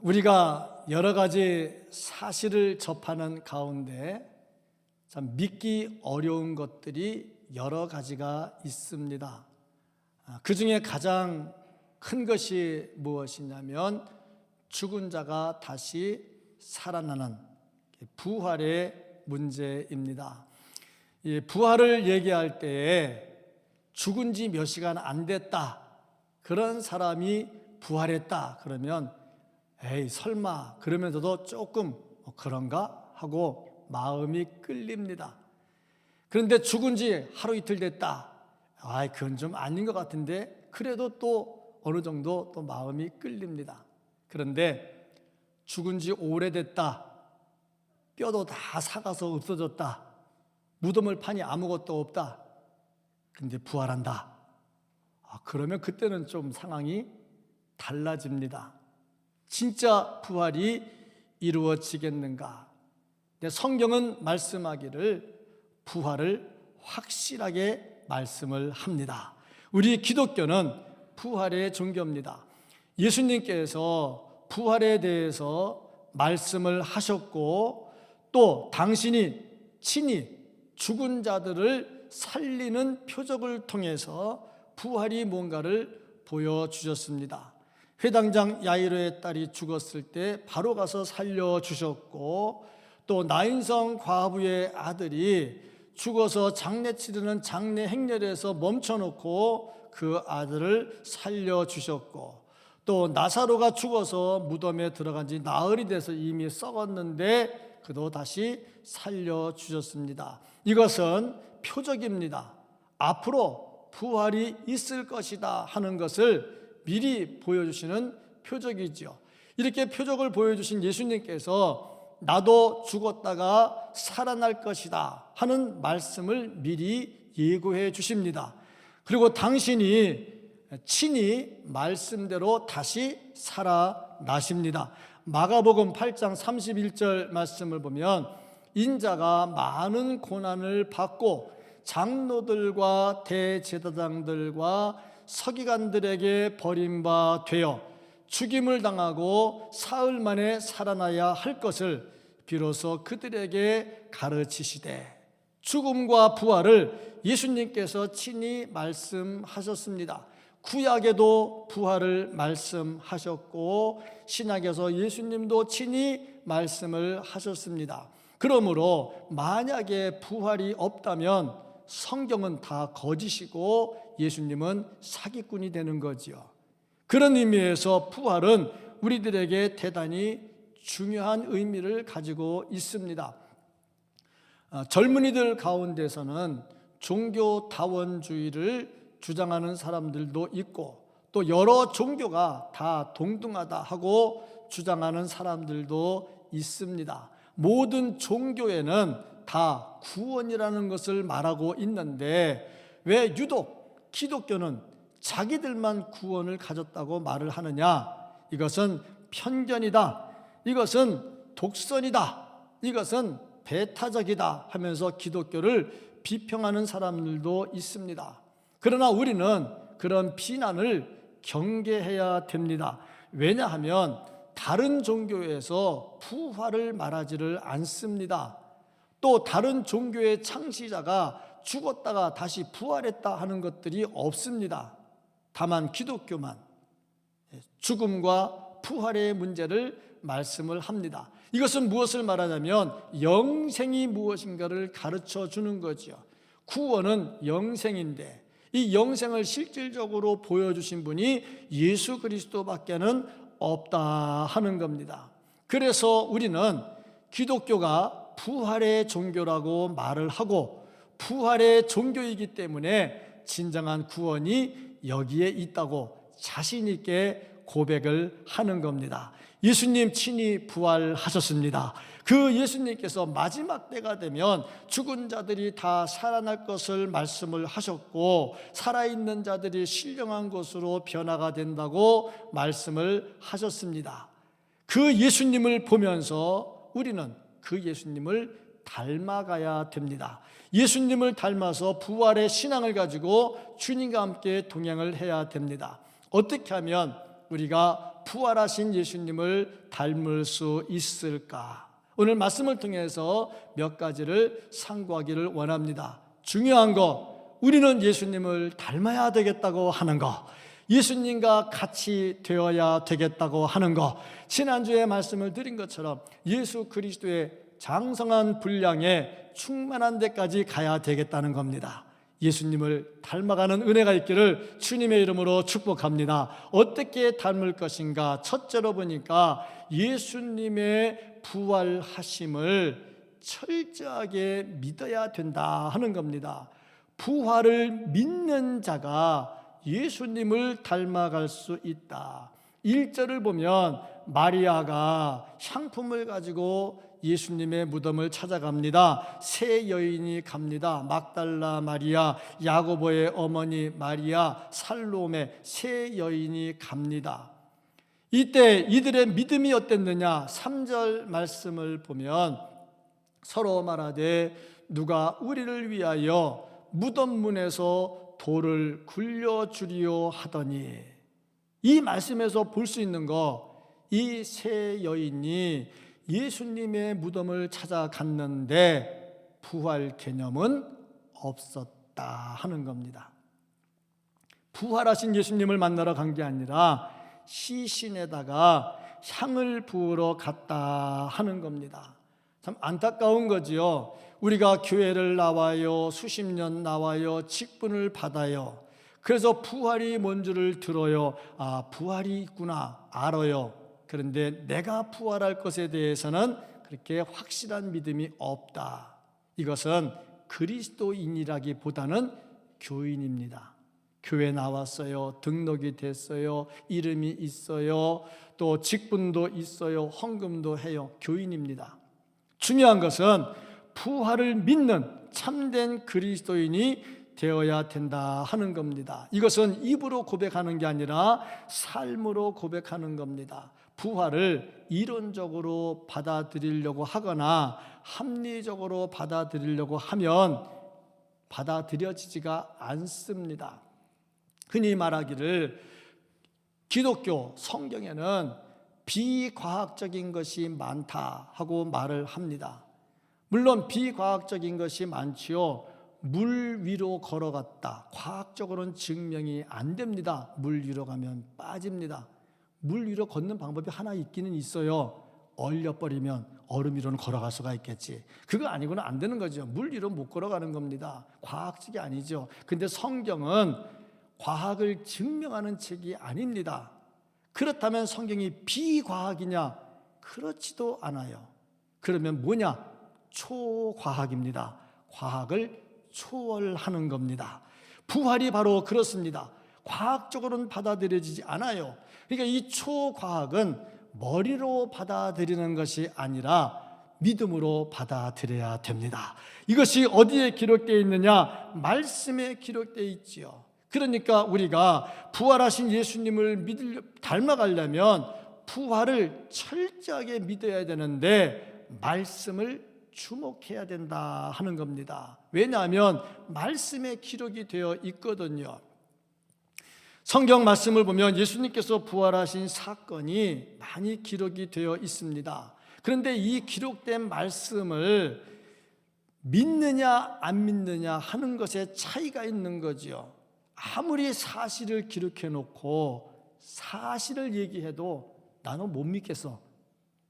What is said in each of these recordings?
우리가 여러 가지 사실을 접하는 가운데 참 믿기 어려운 것들이 여러 가지가 있습니다. 그 중에 가장 큰 것이 무엇이냐면 죽은 자가 다시 살아나는 부활의 문제입니다. 이 부활을 얘기할 때에 죽은 지 몇 시간 안 됐다, 그런 사람이 부활했다 그러면 에이 설마 그러면서도 조금 그런가 하고 마음이 끌립니다. 그런데 죽은 지 하루 이틀 됐다, 그건 좀 아닌 것 같은데 그래도 또 어느 정도 또 마음이 끌립니다. 그런데 죽은 지 오래됐다, 뼈도 다 삭아서 없어졌다, 무덤을 파니 아무것도 없다, 근데 부활한다. 그러면 그때는 좀 상황이 달라집니다. 진짜 부활이 이루어지겠는가? 성경은 말씀하기를 부활을 확실하게 말씀을 합니다. 우리 기독교는 부활의 종교입니다. 예수님께서 부활에 대해서 말씀을 하셨고 또 당신이 친히 죽은 자들을 살리는 표적을 통해서 부활이 뭔가를 보여주셨습니다. 회당장 야이로의 딸이 죽었을 때 바로 가서 살려주셨고 또 나인성 과부의 아들이 죽어서 장례 치르는 장례 행렬에서 멈춰놓고 그 아들을 살려주셨고 또 나사로가 죽어서 무덤에 들어간 지 나흘이 돼서 이미 썩었는데 그도 다시 살려주셨습니다. 이것은 표적입니다. 앞으로 부활이 있을 것이다 하는 것을 미리 보여주시는 표적이죠. 이렇게 표적을 보여주신 예수님께서 나도 죽었다가 살아날 것이다 하는 말씀을 미리 예고해 주십니다. 그리고 당신이 친히 말씀대로 다시 살아나십니다. 마가복음 8장 31절 말씀을 보면 인자가 많은 고난을 받고 장로들과 대제사장들과 서기관들에게 버림바 되어 죽임을 당하고 사흘 만에 살아나야 할 것을 비로소 그들에게 가르치시되, 죽음과 부활을 예수님께서 친히 말씀하셨습니다. 구약에도 부활을 말씀하셨고 신약에서 예수님도 친히 말씀을 하셨습니다. 그러므로 만약에 부활이 없다면 성경은 다 거짓이고 예수님은 사기꾼이 되는 거지요. 그런 의미에서 부활은 우리들에게 대단히 중요한 의미를 가지고 있습니다. 젊은이들 가운데서는 종교다원주의를 주장하는 사람들도 있고 또 여러 종교가 다 동등하다 하고 주장하는 사람들도 있습니다. 모든 종교에는 다 구원이라는 것을 말하고 있는데 왜 유독 기독교는 자기들만 구원을 가졌다고 말을 하느냐? 이것은 편견이다, 이것은 독선이다, 이것은 배타적이다 하면서 기독교를 비평하는 사람들도 있습니다. 그러나 우리는 그런 비난을 경계해야 됩니다. 왜냐하면 다른 종교에서 부활을 말하지를 않습니다. 또 다른 종교의 창시자가 죽었다가 다시 부활했다 하는 것들이 없습니다. 다만 기독교만 죽음과 부활의 문제를 말씀을 합니다. 이것은 무엇을 말하냐면 영생이 무엇인가를 가르쳐 주는 거죠. 구원은 영생인데 이 영생을 실질적으로 보여주신 분이 예수 그리스도밖에는 없다 하는 겁니다. 그래서 우리는 기독교가 부활의 종교라고 말을 하고 부활의 종교이기 때문에 진정한 구원이 여기에 있다고 자신 있게 고백을 하는 겁니다. 예수님 친히 부활하셨습니다. 그 예수님께서 마지막 때가 되면 죽은 자들이 다 살아날 것을 말씀을 하셨고 살아있는 자들이 신령한 것으로 변화가 된다고 말씀을 하셨습니다. 그 예수님을 보면서 우리는 그 예수님을 닮아가야 됩니다. 예수님을 닮아서 부활의 신앙을 가지고 주님과 함께 동행을 해야 됩니다. 어떻게 하면 우리가 부활하신 예수님을 닮을 수 있을까? 오늘 말씀을 통해서 몇 가지를 상고하기를 원합니다. 중요한 거, 우리는 예수님을 닮아야 되겠다고 하는 거, 예수님과 같이 되어야 되겠다고 하는 거, 지난주에 말씀을 드린 것처럼 예수 그리스도의 장성한 분량에 충만한 데까지 가야 되겠다는 겁니다. 예수님을 닮아가는 은혜가 있기를 주님의 이름으로 축복합니다. 어떻게 닮을 것인가? 첫째로 보니까 예수님의 부활하심을 철저하게 믿어야 된다 하는 겁니다. 부활을 믿는 자가 예수님을 닮아갈 수 있다. 1절을 보면 마리아가 향품을 가지고 예수님의 무덤을 찾아갑니다. 세 여인이 갑니다. 막달라 마리아, 야고보의 어머니 마리아, 살로메, 세 여인이 갑니다. 이때 이들의 믿음이 어땠느냐? 3절 말씀을 보면 서로 말하되 누가 우리를 위하여 무덤 문에서 돌을 굴려주리요 하더니, 이 말씀에서 볼 수 있는 거, 이 세 여인이 예수님의 무덤을 찾아갔는데 부활 개념은 없었다 하는 겁니다. 부활하신 예수님을 만나러 간 게 아니라 시신에다가 향을 부으러 갔다 하는 겁니다. 참 안타까운 거지요. 우리가 교회를 나와요, 수십 년 나와요, 직분을 받아요. 그래서 부활이 뭔지를 들어요. 아, 부활이 있구나 알아요. 그런데 내가 부활할 것에 대해서는 그렇게 확실한 믿음이 없다. 이것은 그리스도인이라기보다는 교인입니다. 교회 나왔어요, 등록이 됐어요, 이름이 있어요, 또 직분도 있어요, 헌금도 해요. 교인입니다. 중요한 것은 부활을 믿는 참된 그리스도인이 되어야 된다 하는 겁니다. 이것은 입으로 고백하는 게 아니라 삶으로 고백하는 겁니다. 부활을 이론적으로 받아들이려고 하거나 합리적으로 받아들이려고 하면 받아들여지지가 않습니다. 흔히 말하기를 기독교 성경에는 비과학적인 것이 많다 하고 말을 합니다. 물론 비과학적인 것이 많지요. 물 위로 걸어갔다, 과학적으로는 증명이 안 됩니다. 물 위로 가면 빠집니다. 물 위로 걷는 방법이 하나 있기는 있어요. 얼려버리면 얼음 위로는 걸어갈 수가 있겠지. 그거 아니고는 안 되는 거죠. 물 위로 못 걸어가는 겁니다. 과학적이 아니죠. 근데 성경은 과학을 증명하는 책이 아닙니다. 그렇다면 성경이 비과학이냐? 그렇지도 않아요. 그러면 뭐냐? 초과학입니다. 과학을 초월하는 겁니다. 부활이 바로 그렇습니다. 과학적으로는 받아들여지지 않아요. 그러니까 이 초과학은 머리로 받아들이는 것이 아니라 믿음으로 받아들여야 됩니다. 이것이 어디에 기록되어 있느냐? 말씀에 기록되어 있지요. 그러니까 우리가 부활하신 예수님을 닮아가려면 부활을 철저하게 믿어야 되는데 말씀을 주목해야 된다 하는 겁니다. 왜냐하면 말씀에 기록이 되어 있거든요. 성경 말씀을 보면 예수님께서 부활하신 사건이 많이 기록이 되어 있습니다. 그런데 이 기록된 말씀을 믿느냐 안 믿느냐 하는 것에 차이가 있는 거죠. 아무리 사실을 기록해 놓고 사실을 얘기해도 나는 못 믿겠어.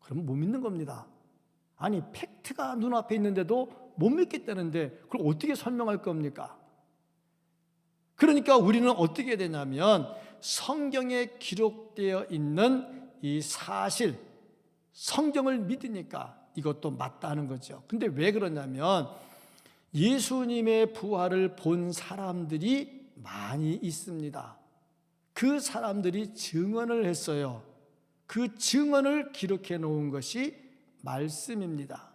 그러면 못 믿는 겁니다. 아니 팩트가 눈앞에 있는데도 못 믿겠다는데 그걸 어떻게 설명할 겁니까? 그러니까 우리는 어떻게 되냐면 성경에 기록되어 있는 이 사실, 성경을 믿으니까 이것도 맞다는 거죠. 근데 왜 그러냐면 예수님의 부활을 본 사람들이 많이 있습니다. 그 사람들이 증언을 했어요. 그 증언을 기록해 놓은 것이 말씀입니다.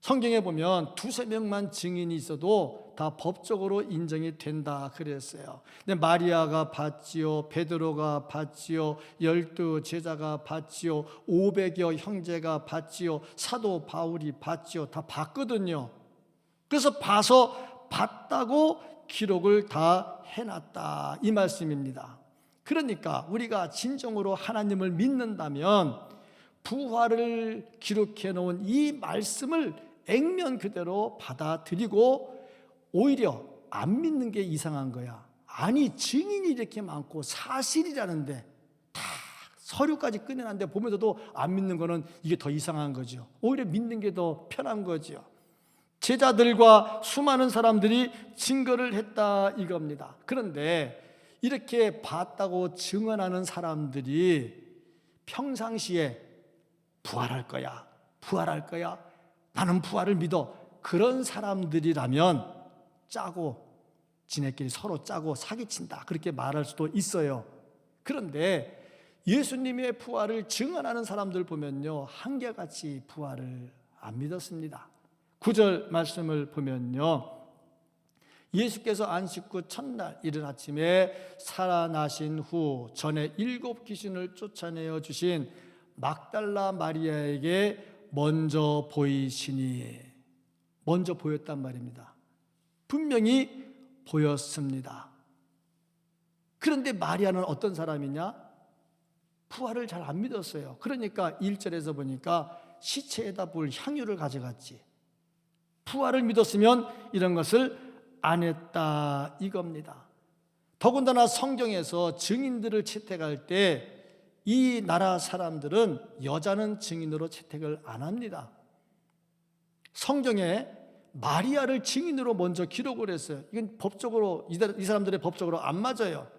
성경에 보면 두세 명만 증인이 있어도 다 법적으로 인정이 된다 그랬어요. 근데 마리아가 봤지요, 베드로가 봤지요, 12 제자가 봤지요, 500여 형제가 봤지요, 사도 바울이 봤지요. 다 봤거든요. 그래서 봐서 봤다고 기록을 다 해놨다 이 말씀입니다. 그러니까 우리가 진정으로 하나님을 믿는다면 부활을 기록해 놓은 이 말씀을 액면 그대로 받아들이고 오히려 안 믿는 게 이상한 거야. 아니, 증인이 이렇게 많고 사실이라는데 다 서류까지 꺼내놨는데 보면서도 안 믿는 거는 이게 더 이상한 거죠. 오히려 믿는 게 더 편한 거죠. 제자들과 수많은 사람들이 증거를 했다 이겁니다. 그런데 이렇게 봤다고 증언하는 사람들이 평상시에 부활할 거야, 부활할 거야, 나는 부활을 믿어, 그런 사람들이라면 짜고 지네끼리 서로 짜고 사기친다 그렇게 말할 수도 있어요. 그런데 예수님의 부활을 증언하는 사람들 보면요, 한결같이 부활을 안 믿었습니다. 9절 말씀을 보면요, 예수께서 안식 후 첫날 이른 아침에 살아나신 후 전에 7 귀신을 쫓아내어 주신 막달라 마리아에게 먼저 보이시니, 먼저 보였단 말입니다. 분명히 보였습니다. 그런데 마리아는 어떤 사람이냐? 부활을 잘 안 믿었어요. 그러니까 1절에서 보니까 시체에다 볼 향유를 가져갔지. 부활을 믿었으면 이런 것을 안 했다 이겁니다. 더군다나 성경에서 증인들을 채택할 때 이 나라 사람들은 여자는 증인으로 채택을 안 합니다. 성경에 마리아를 증인으로 먼저 기록을 했어요. 이건 법적으로, 이 사람들의 법적으로 안 맞아요.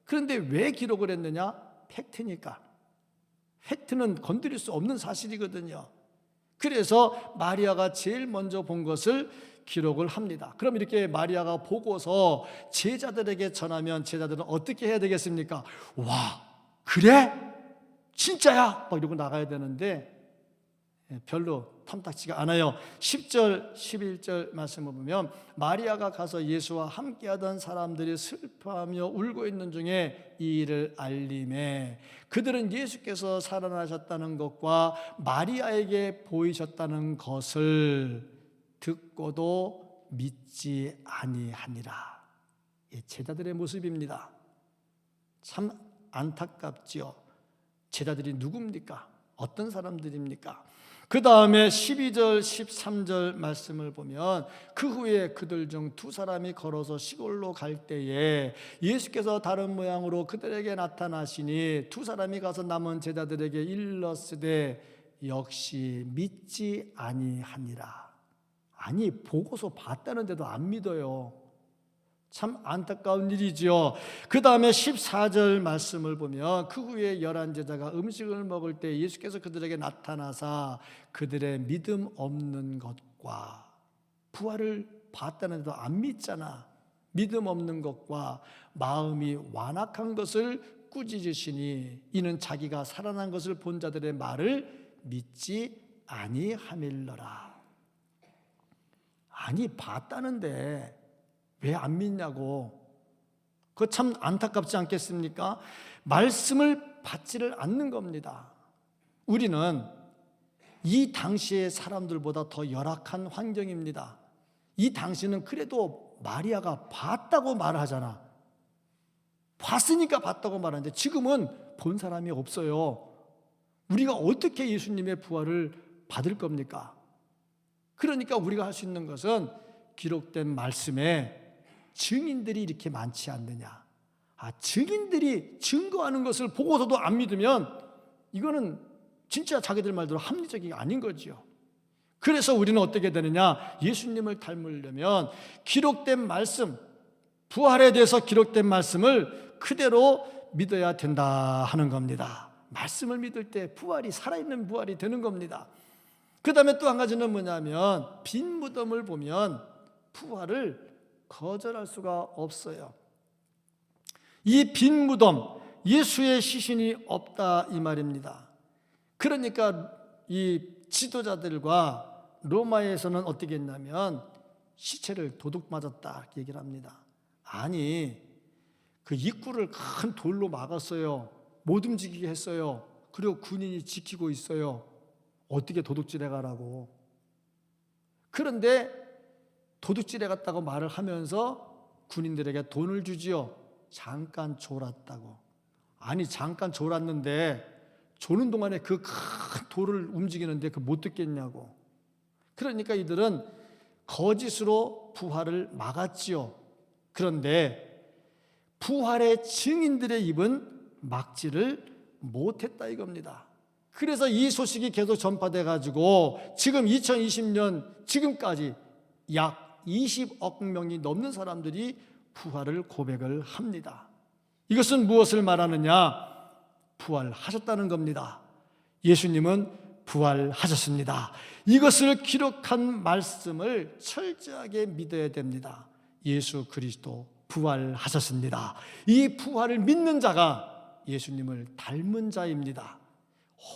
그런데 왜 기록을 했느냐? 팩트니까. 팩트는 건드릴 수 없는 사실이거든요. 그래서 마리아가 제일 먼저 본 것을 기록을 합니다. 그럼 이렇게 마리아가 보고서 제자들에게 전하면 제자들은 어떻게 해야 되겠습니까? 와, 그래? 진짜야? 막 이러고 나가야 되는데 별로 탐탁지가 않아요. 10절, 11절 말씀을 보면 마리아가 가서 예수와 함께하던 사람들이 슬퍼하며 울고 있는 중에 이 일을 알림해 그들은 예수께서 살아나셨다는 것과 마리아에게 보이셨다는 것을 듣고도 믿지 아니하니라. 제자들의 모습입니다. 참 안타깝지요. 제자들이 누굽니까? 어떤 사람들입니까? 그 다음에 12절, 13절 말씀을 보면 그 후에 그들 중 2 사람이 걸어서 시골로 갈 때에 예수께서 다른 모양으로 그들에게 나타나시니 2 사람이 가서 남은 제자들에게 일렀으되 역시 믿지 아니하니라. 아니, 보고서 봤다는데도 안 믿어요. 참 안타까운 일이죠. 그 다음에 14절 말씀을 보면 그 후에 11 제자가 음식을 먹을 때 예수께서 그들에게 나타나사 그들의 믿음 없는 것과, 부활을 봤다는데도 안 믿잖아, 믿음 없는 것과 마음이 완악한 것을 꾸짖으시니 이는 자기가 살아난 것을 본 자들의 말을 믿지 아니함일러라. 아니, 봤다는데 왜 안 믿냐고. 그거 참 안타깝지 않겠습니까? 말씀을 받지를 않는 겁니다. 우리는 이 당시의 사람들보다 더 열악한 환경입니다. 이 당시는 그래도 마리아가 봤다고 말하잖아. 봤으니까 봤다고 말하는데 지금은 본 사람이 없어요. 우리가 어떻게 예수님의 부활을 받을 겁니까? 그러니까 우리가 할 수 있는 것은 기록된 말씀에 증인들이 이렇게 많지 않느냐. 증인들이 증거하는 것을 보고서도 안 믿으면 이거는 진짜 자기들 말대로 합리적이 아닌 거죠. 그래서 우리는 어떻게 되느냐? 예수님을 닮으려면 기록된 말씀, 부활에 대해서 기록된 말씀을 그대로 믿어야 된다 하는 겁니다. 말씀을 믿을 때 부활이, 살아있는 부활이 되는 겁니다. 그 다음에 또 한 가지는 뭐냐면 빈 무덤을 보면 부활을 거절할 수가 없어요. 이 빈 무덤, 예수의 시신이 없다 이 말입니다. 그러니까 이 지도자들과 로마에서는 어떻게 했냐면 시체를 도둑 맞았다 이렇게 얘기를 합니다. 아니, 그 입구를 큰 돌로 막았어요. 못 움직이게 했어요. 그리고 군인이 지키고 있어요. 어떻게 도둑질해 가라고. 그런데 도둑질해 갔다고 말을 하면서 군인들에게 돈을 주지요. 잠깐 졸았다고. 아니 잠깐 졸았는데 조는 동안에 그 큰 돌을 움직이는데 그 못 듣겠냐고. 그러니까 이들은 거짓으로 부활을 막았지요. 그런데 부활의 증인들의 입은 막지를 못했다 이겁니다. 그래서 이 소식이 계속 전파돼 가지고 지금 2020년 지금까지 약 20억 명이 넘는 사람들이 부활을 고백을 합니다. 이것은 무엇을 말하느냐? 부활하셨다는 겁니다. 예수님은 부활하셨습니다. 이것을 기록한 말씀을 철저하게 믿어야 됩니다. 예수 그리스도 부활하셨습니다. 이 부활을 믿는 자가 예수님을 닮은 자입니다.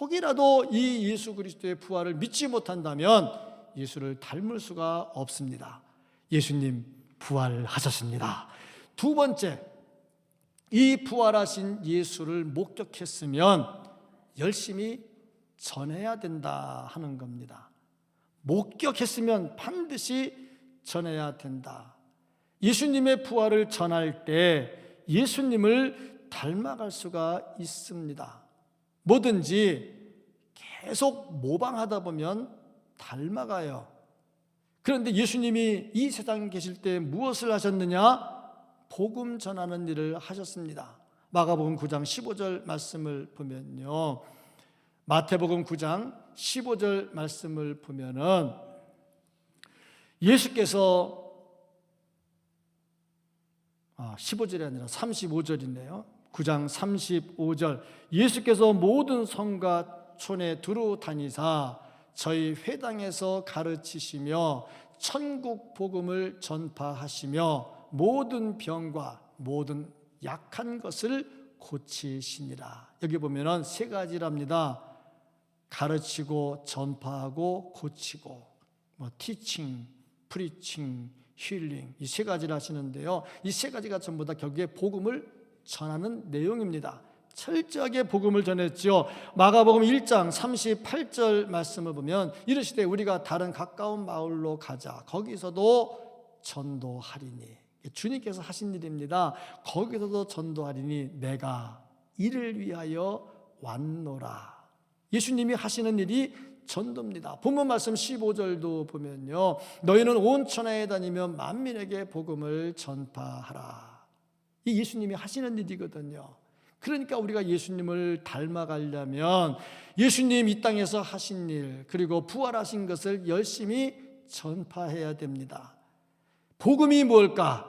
혹이라도 이 예수 그리스도의 부활을 믿지 못한다면 예수를 닮을 수가 없습니다. 예수님 부활하셨습니다. 두 번째, 이 부활하신 예수를 목격했으면 열심히 전해야 된다 하는 겁니다. 목격했으면 반드시 전해야 된다. 예수님의 부활을 전할 때 예수님을 닮아갈 수가 있습니다. 뭐든지 계속 모방하다 보면 닮아가요. 그런데 예수님이 이 세상에 계실 때 무엇을 하셨느냐? 복음 전하는 일을 하셨습니다. 마가복음 9장 15절 말씀을 보면요, 마태복음 9장 15절 말씀을 보면은 예수께서 15절이 아니라 35절이네요. 9장 35절, 예수께서 모든 성과 촌에 두루 다니사 저희 회당에서 가르치시며 천국 복음을 전파하시며 모든 병과 모든 약한 것을 고치시니라. 여기 보면은 세 가지랍니다. 가르치고 전파하고 고치고, teaching, preaching, healing, 이 세 가지를 하시는데요, 이 세 가지가 전부 다 결국에 복음을 전하는 내용입니다. 철저하게 복음을 전했죠. 마가복음 1장 38절 말씀을 보면 이르시되 우리가 다른 가까운 마을로 가자. 거기서도 전도하리니. 주님께서 하신 일입니다. 거기서도 전도하리니 내가 이를 위하여 왔노라. 예수님이 하시는 일이 전도입니다. 본문 말씀 15절도 보면요, 너희는 온 천하에 다니며 만민에게 복음을 전파하라. 이 예수님이 하시는 일이거든요. 그러니까 우리가 예수님을 닮아가려면 예수님 이 땅에서 하신 일, 그리고 부활하신 것을 열심히 전파해야 됩니다. 복음이 뭘까?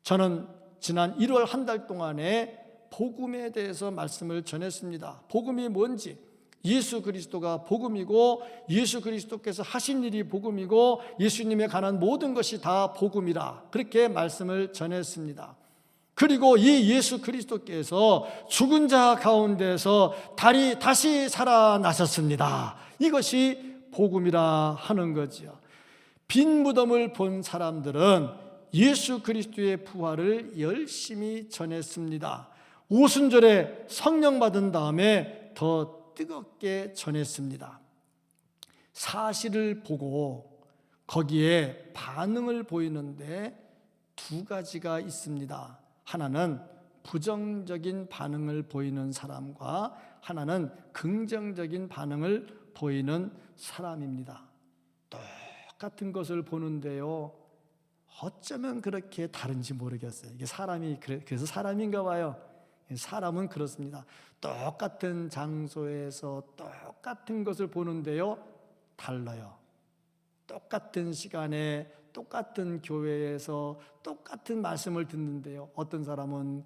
저는 지난 1월 한 달 동안에 복음에 대해서 말씀을 전했습니다. 복음이 뭔지, 예수 그리스도가 복음이고 예수 그리스도께서 하신 일이 복음이고 예수님에 관한 모든 것이 다 복음이라, 그렇게 말씀을 전했습니다. 그리고 이 예수 그리스도께서 죽은 자 가운데서 다시 살아나셨습니다. 이것이 복음이라 하는 거지요. 빈 무덤을 본 사람들은 예수 그리스도의 부활을 열심히 전했습니다. 오순절에 성령 받은 다음에 더 뜨겁게 전했습니다. 사실을 보고 거기에 반응을 보이는데 두 가지가 있습니다. 하나는 부정적인 반응을 보이는 사람과 하나는 긍정적인 반응을 보이는 사람입니다. 똑같은 것을 보는데요, 어쩌면 그렇게 다른지 모르겠어요. 이게 사람이 그래서 사람인가 봐요. 사람은 그렇습니다. 똑같은 장소에서 똑같은 것을 보는데요, 달라요. 똑같은 시간에 똑같은 교회에서 똑같은 말씀을 듣는데요, 어떤 사람은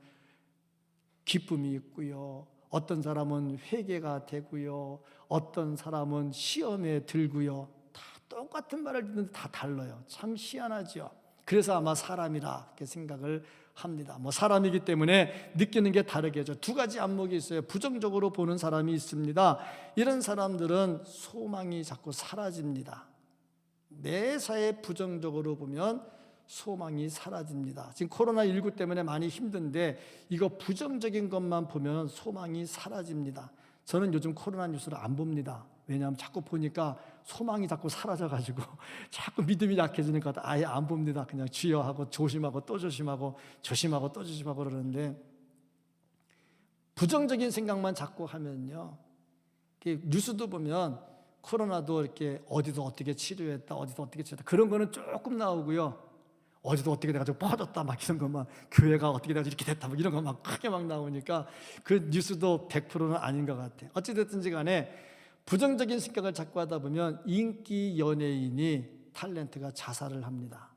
기쁨이 있고요, 어떤 사람은 회개가 되고요, 어떤 사람은 시험에 들고요. 다 똑같은 말을 듣는데 다 달라요. 참 희한하죠. 그래서 아마 사람이라 이렇게 생각을 합니다. 사람이기 때문에 느끼는 게 다르겠죠. 두 가지 안목이 있어요. 부정적으로 보는 사람이 있습니다. 이런 사람들은 소망이 자꾸 사라집니다. 매사에 부정적으로 보면 소망이 사라집니다. 지금 코로나19 때문에 많이 힘든데 이거 부정적인 것만 보면 소망이 사라집니다. 저는 요즘 코로나 뉴스를 안 봅니다. 왜냐하면 자꾸 보니까 소망이 자꾸 사라져가지고 자꾸 믿음이 약해지는 것 같아요. 아예 안 봅니다. 그냥 주여하고 조심하고 또 조심하고 조심하고 또 조심하고 그러는데, 부정적인 생각만 자꾸 하면요, 뉴스도 보면 코로나도 이렇게 어디서 어떻게 치료했다, 어디서 어떻게 치료했다, 그런 거는 조금 나오고요, 어디서 어떻게 돼가지고 퍼졌다 막 이런 것만, 교회가 어떻게 돼가지고 이렇게 됐다 막 이런 거 막 크게 막 나오니까 그 뉴스도 100%는 아닌 것 같아요. 어찌됐든지 간에 부정적인 생각을 자꾸 하다 보면 인기 연예인이, 탤런트가 자살을 합니다.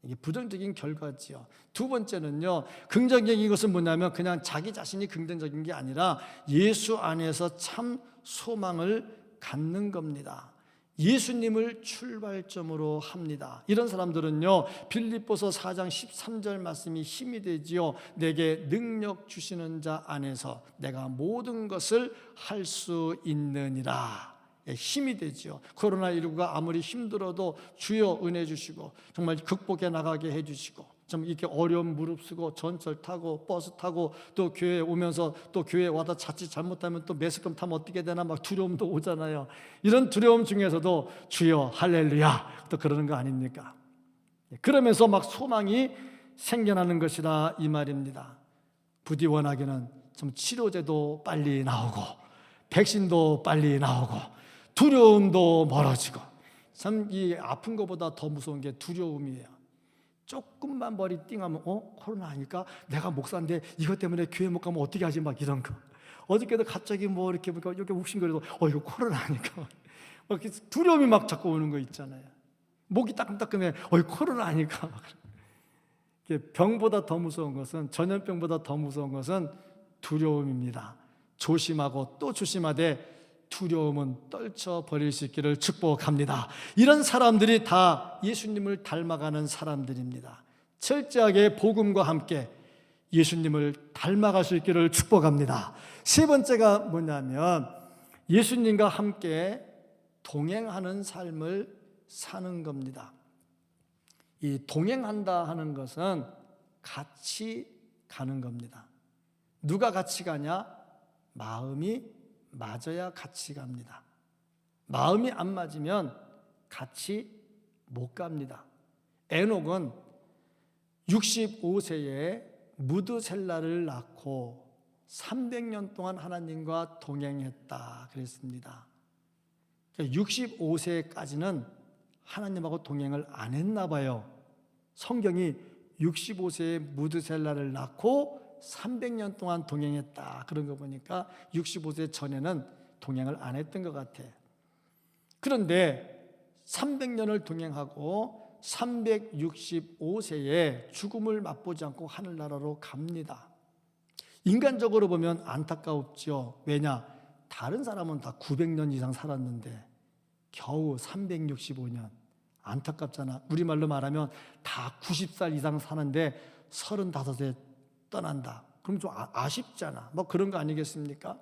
이게 부정적인 결과지요. 두 번째는요, 긍정적인 것은 뭐냐면 그냥 자기 자신이 긍정적인 게 아니라 예수 안에서 참 소망을 갖는 겁니다. 예수님을 출발점으로 합니다. 이런 사람들은요, 빌립보서 4장 13절 말씀이 힘이 되지요. 내게 능력 주시는 자 안에서 내가 모든 것을 할 수 있느니라. 힘이 되지요. 코로나19가 아무리 힘들어도 주여 은혜 주시고 정말 극복해 나가게 해주시고, 좀 이렇게 어려움 무릅쓰고 전철 타고 버스 타고 또 교회 오면서 또 교회 와다 자칫 잘못하면 또 매스컴 타면 어떻게 되나 막 두려움도 오잖아요. 이런 두려움 중에서도 주여 할렐루야 또 그러는 거 아닙니까? 그러면서 막 소망이 생겨나는 것이다 이 말입니다. 부디 원하기는 좀 치료제도 빨리 나오고 백신도 빨리 나오고 두려움도 멀어지고, 참 이 아픈 것보다 더 무서운 게 두려움이에요. 조금만 머리 띵하면 코로나 아닐까? 내가 목사인데 이것 때문에 교회 못 가면 어떻게 하지? 막 이런 거. 어저께도 갑자기 뭐 이렇게 보니까 이렇게 욱신거려도 이거 코로나 아닐까? 막 두려움이 막 자꾸 오는 거 있잖아요. 목이 따끔따끔해. 이거 코로나 아닐까? 병보다 더 무서운 것은, 전염병보다 더 무서운 것은 두려움입니다. 조심하고 또 조심하되 두려움은 떨쳐버릴 수 있기를 축복합니다. 이런 사람들이 다 예수님을 닮아가는 사람들입니다. 철저하게 복음과 함께 예수님을 닮아갈 수 있기를 축복합니다. 세 번째가 뭐냐면 예수님과 함께 동행하는 삶을 사는 겁니다. 이 동행한다 하는 것은 같이 가는 겁니다. 누가 같이 가냐? 마음이 맞아야 같이 갑니다. 마음이 안 맞으면 같이 못 갑니다. 에녹은 65세에 무드셀라를 낳고 300년 동안 하나님과 동행했다 그랬습니다. 65세까지는 하나님하고 동행을 안 했나 봐요. 성경이 65세에 무드셀라를 낳고 300년 동안 동행했다 그런 거 보니까 65세 전에는 동행을 안 했던 것 같아. 그런데 300년을 동행하고 365세에 죽음을 맛보지 않고 하늘나라로 갑니다. 인간적으로 보면 안타까웠죠. 왜냐? 다른 사람은 다 900년 이상 살았는데 겨우 365년. 안타깝잖아. 우리말로 말하면 다 90살 이상 사는데 35세 떠난다. 그럼 좀 아쉽잖아. 뭐 그런 거 아니겠습니까?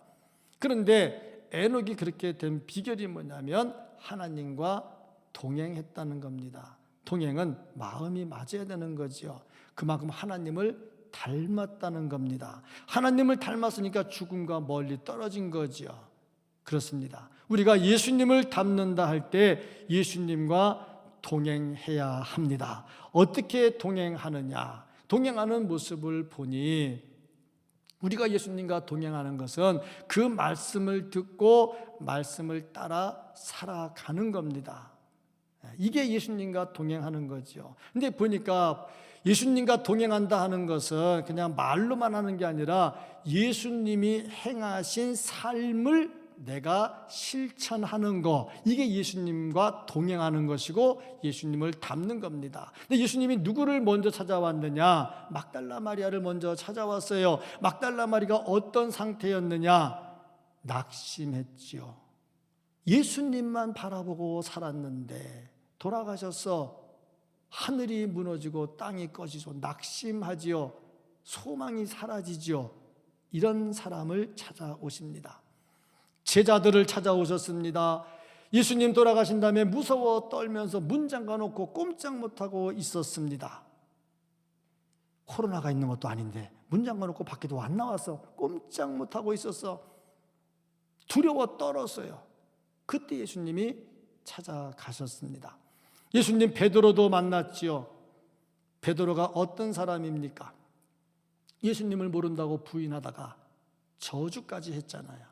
그런데 에녹이 그렇게 된 비결이 뭐냐면 하나님과 동행했다는 겁니다. 동행은 마음이 맞아야 되는 거죠. 그만큼 하나님을 닮았다는 겁니다. 하나님을 닮았으니까 죽음과 멀리 떨어진 거죠. 그렇습니다. 우리가 예수님을 닮는다 할 때 예수님과 동행해야 합니다. 어떻게 동행하느냐? 동행하는 모습을 보니 우리가 예수님과 동행하는 것은 그 말씀을 듣고 말씀을 따라 살아가는 겁니다. 이게 예수님과 동행하는 거죠. 근데 보니까 예수님과 동행한다 하는 것은 그냥 말로만 하는 게 아니라 예수님이 행하신 삶을 내가 실천하는 거, 이게 예수님과 동행하는 것이고 예수님을 닮는 겁니다. 근데 예수님이 누구를 먼저 찾아왔느냐? 막달라 마리아를 먼저 찾아왔어요. 막달라 마리아가 어떤 상태였느냐? 낙심했지요. 예수님만 바라보고 살았는데 돌아가셔서 하늘이 무너지고 땅이 꺼지고 낙심하지요. 소망이 사라지지요. 이런 사람을 찾아오십니다. 제자들을 찾아오셨습니다. 예수님 돌아가신 다음에 무서워 떨면서 문 잠가놓고 꼼짝 못하고 있었습니다. 코로나가 있는 것도 아닌데 문 잠가놓고 밖에도 안 나와서 꼼짝 못하고 있었어. 두려워 떨었어요. 그때 예수님이 찾아가셨습니다. 예수님 베드로도 만났지요. 베드로가 어떤 사람입니까? 예수님을 모른다고 부인하다가 저주까지 했잖아요.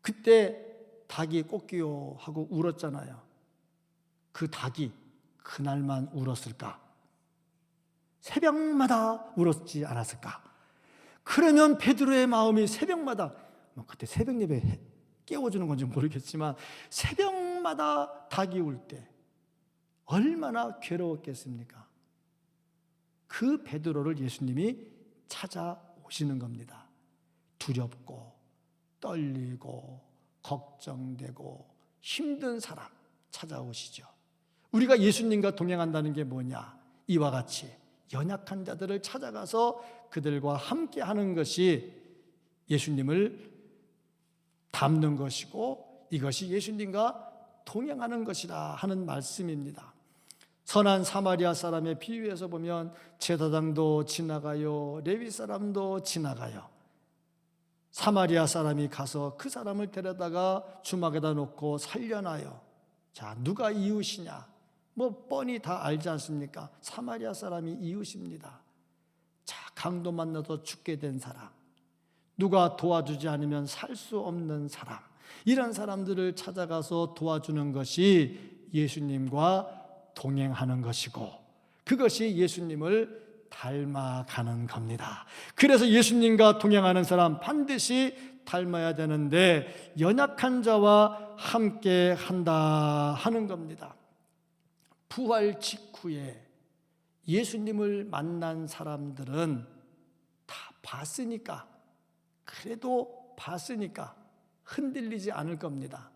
그때 닭이 꺾이요 하고 울었잖아요. 그 닭이 그날만 울었을까? 새벽마다 울었지 않았을까? 그러면 베드로의 마음이 새벽마다, 그때 새벽 예배 깨워주는 건지 모르겠지만 새벽마다 닭이 울 때 얼마나 괴로웠겠습니까? 그 베드로를 예수님이 찾아오시는 겁니다. 두렵고 떨리고 걱정되고 힘든 사람 찾아오시죠. 우리가 예수님과 동행한다는 게 뭐냐? 이와 같이 연약한 자들을 찾아가서 그들과 함께 하는 것이 예수님을 닮는 것이고 이것이 예수님과 동행하는 것이라 하는 말씀입니다. 선한 사마리아 사람의 비유에서 보면 제사장도 지나가요, 레위 사람도 지나가요. 사마리아 사람이 가서 그 사람을 데려다가 주막에다 놓고 살려놔요. 자, 누가 이웃이냐? 뻔히 다 알지 않습니까? 사마리아 사람이 이웃입니다. 자, 강도 만나서 죽게 된 사람, 누가 도와주지 않으면 살 수 없는 사람, 이런 사람들을 찾아가서 도와주는 것이 예수님과 동행하는 것이고 그것이 예수님을 닮아가는 겁니다. 그래서 예수님과 동행하는 사람 반드시 닮아야 되는데 연약한 자와 함께 한다 하는 겁니다. 부활 직후에 예수님을 만난 사람들은 다 봤으니까, 그래도 봤으니까 흔들리지 않을 겁니다.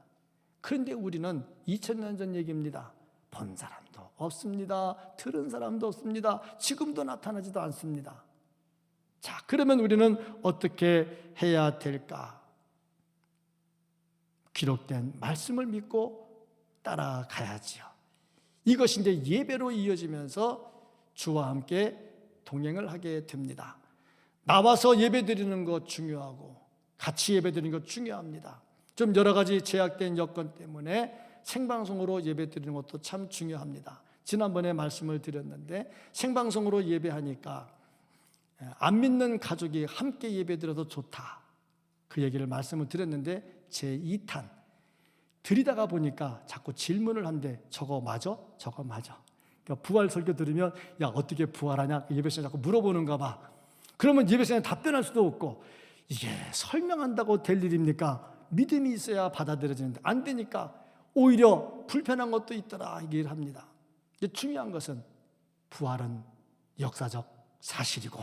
그런데 우리는 2000년 전 얘기입니다. 본 사람도 없습니다. 들은 사람도 없습니다. 지금도 나타나지도 않습니다. 자, 그러면 우리는 어떻게 해야 될까? 기록된 말씀을 믿고 따라가야지요. 이것이 이제 예배로 이어지면서 주와 함께 동행을 하게 됩니다. 나와서 예배드리는 것 중요하고 같이 예배드리는 것 중요합니다. 좀 여러 가지 제약된 여건 때문에 생방송으로 예배드리는 것도 참 중요합니다. 지난번에 말씀을 드렸는데 생방송으로 예배하니까 안 믿는 가족이 함께 예배드려도 좋다, 그 얘기를 말씀을 드렸는데 제 2탄 드리다가 보니까 자꾸 질문을 한대. 저거 맞아? 저거 맞아. 그러니까 부활 설교 들으면 야 어떻게 부활하냐? 예배시간에 자꾸 물어보는가 봐. 그러면 예배시간에 답변할 수도 없고 이게 설명한다고 될 일입니까? 믿음이 있어야 받아들여지는데 안 되니까 오히려 불편한 것도 있더라 얘기를 합니다. 중요한 것은 부활은 역사적 사실이고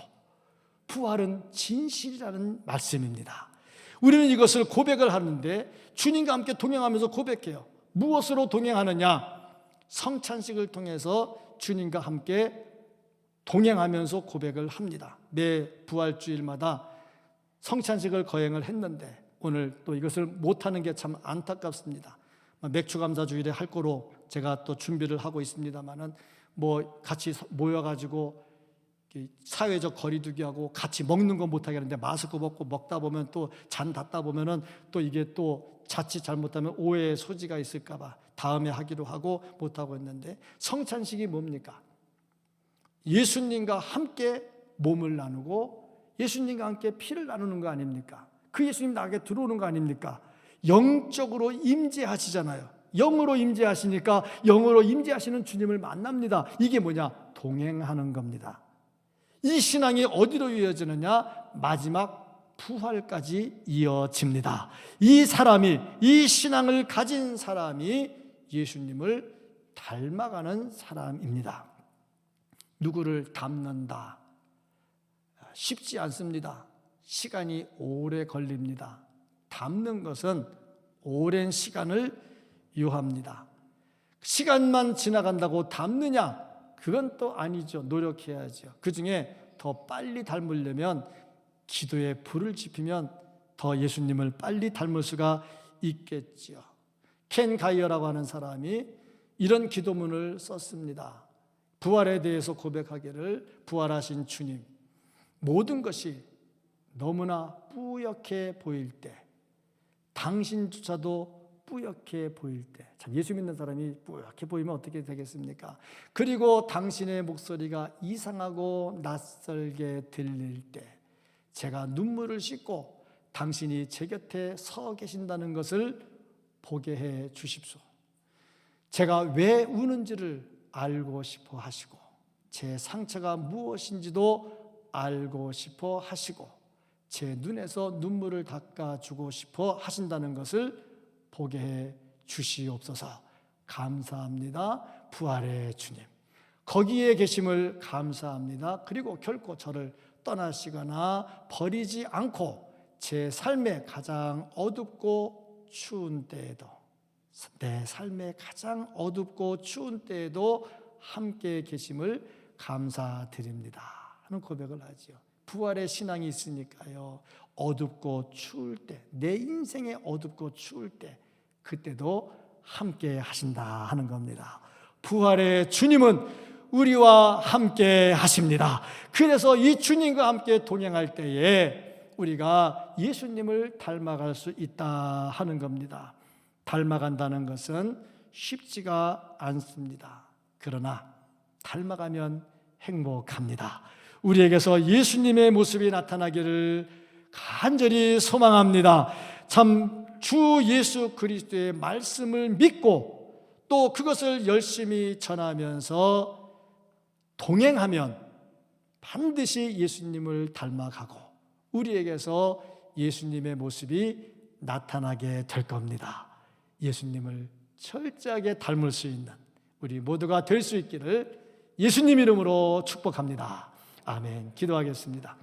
부활은 진실이라는 말씀입니다. 우리는 이것을 고백을 하는데 주님과 함께 동행하면서 고백해요. 무엇으로 동행하느냐? 성찬식을 통해서 주님과 함께 동행하면서 고백을 합니다. 매 부활주일마다 성찬식을 거행을 했는데 오늘 또 이것을 못하는 게 참 안타깝습니다. 맥주감사주일에 할 거로 제가 또 준비를 하고 있습니다만은 같이 모여가지고 사회적 거리두기 하고 같이 먹는 거 못하게 하는데 마스크 벗고 먹다 보면 또 잔 닫다 보면은 또 이게 또 자칫 잘못하면 오해의 소지가 있을까봐 다음에 하기로 하고 못하고 있는데 성찬식이 뭡니까? 예수님과 함께 몸을 나누고 예수님과 함께 피를 나누는 거 아닙니까? 그 예수님 나에게 들어오는 거 아닙니까? 영적으로 임재하시잖아요. 영으로 임재하시니까 영으로 임재하시는 주님을 만납니다. 이게 뭐냐? 동행하는 겁니다. 이 신앙이 어디로 이어지느냐? 마지막 부활까지 이어집니다. 이 신앙을 가진 사람이 예수님을 닮아가는 사람입니다. 누구를 닮는다? 쉽지 않습니다. 시간이 오래 걸립니다. 닮는 것은 오랜 시간을 요합니다. 시간만 지나간다고 닮느냐? 그건 또 아니죠. 노력해야죠. 그 중에 더 빨리 닮으려면 기도에 불을 지피면 더 예수님을 빨리 닮을 수가 있겠죠. 켄 가이어라고 하는 사람이 이런 기도문을 썼습니다. 부활에 대해서 고백하기를, 부활하신 주님, 모든 것이 너무나 뿌옇게 보일 때, 당신조차도 뿌옇게 보일 때, 참 예수 믿는 사람이 뿌옇게 보이면 어떻게 되겠습니까? 그리고 당신의 목소리가 이상하고 낯설게 들릴 때, 제가 눈물을 씻고 당신이 제 곁에 서 계신다는 것을 보게 해 주십시오. 제가 왜 우는지를 알고 싶어 하시고 제 상처가 무엇인지도 알고 싶어 하시고 제 눈에서 눈물을 닦아주고 싶어 하신다는 것을 보게 해 주시옵소서. 감사합니다. 부활의 주님, 거기에 계심을 감사합니다. 그리고 결코 저를 떠나시거나 버리지 않고 제 삶의 가장 어둡고 추운 때에도, 내 삶의 가장 어둡고 추운 때에도 함께 계심을 감사드립니다 하는 고백을 하지요. 부활의 신앙이 있으니까요, 어둡고 추울 때, 내 인생의 어둡고 추울 때, 그때도 함께 하신다 하는 겁니다. 부활의 주님은 우리와 함께 하십니다. 그래서 이 주님과 함께 동행할 때에 우리가 예수님을 닮아갈 수 있다 하는 겁니다. 닮아간다는 것은 쉽지가 않습니다. 그러나 닮아가면 행복합니다. 우리에게서 예수님의 모습이 나타나기를 간절히 소망합니다. 참 주 예수 그리스도의 말씀을 믿고 또 그것을 열심히 전하면서 동행하면 반드시 예수님을 닮아가고 우리에게서 예수님의 모습이 나타나게 될 겁니다. 예수님을 철저하게 닮을 수 있는 우리 모두가 될 수 있기를 예수님 이름으로 축복합니다. 아멘. 기도하겠습니다.